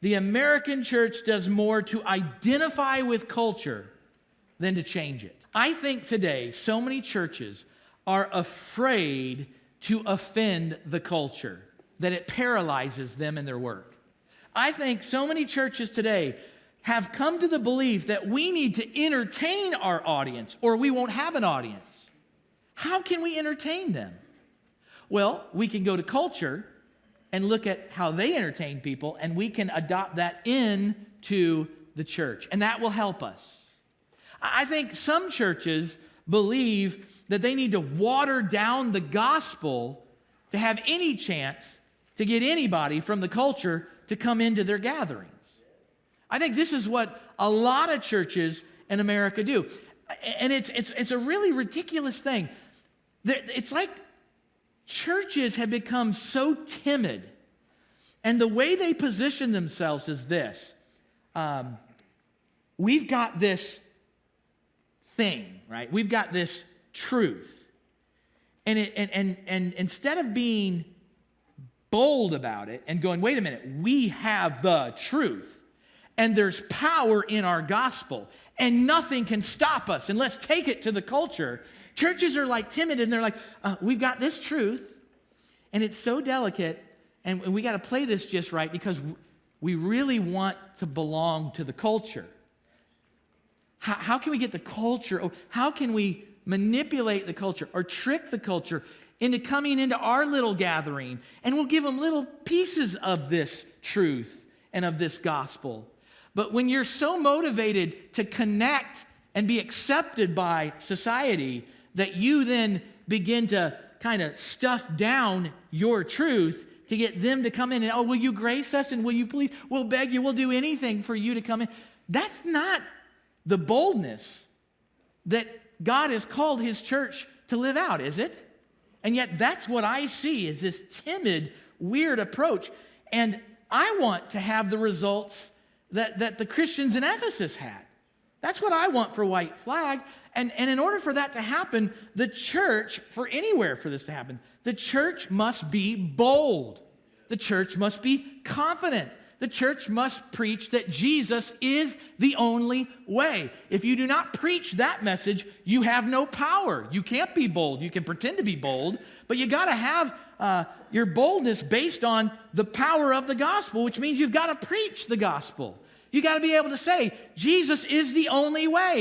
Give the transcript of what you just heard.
the American church does more to identify with culture than to change it. I think today so many churches are afraid to offend the culture that it paralyzes them in their work. I think so many churches today have come to the belief that we need to entertain our audience or we won't have an audience. How can we entertain them? Well, we can go to culture and look at how they entertain people, and we can adopt that into the church, and that will help us. I think some churches believe that they need to water down the gospel to have any chance to get anybody from the culture to come into their gatherings. I think this is what a lot of churches in America do. And it's a really ridiculous thing. It's like churches have become so timid, and the way they position themselves is this. We've got this thing, right? We've got this truth. And instead of being bold about it and going, wait a minute, we have the truth, and there's power in our gospel, and nothing can stop us, and let's take it to the culture. Churches are like timid, and they're like, we've got this truth, and it's so delicate, and we got to play this just right because we really want to belong to the culture. How can we get the culture, or how can we manipulate the culture or trick the culture into coming into our little gathering, and we'll give them little pieces of this truth and of this gospel. But when you're so motivated to connect and be accepted by society that you then begin to kind of stuff down your truth to get them to come in and, will you grace us, and will you please, we'll beg you, we'll do anything for you to come in. That's not the boldness that God has called His church to live out, is it? And yet that's what I see, is this timid, weird approach. And I want to have the results that the Christians in Ephesus had. That's what I want for White Flag. And in order for that to happen, the church, for anywhere for this to happen, the church must be bold. The church must be confident. The church must preach that Jesus is the only way. If you do not preach that message, you have no power. You can't be bold. You can pretend to be bold, but you got to have your boldness based on the power of the gospel, which means you've got to preach the gospel. You got to be able to say, Jesus is the only way.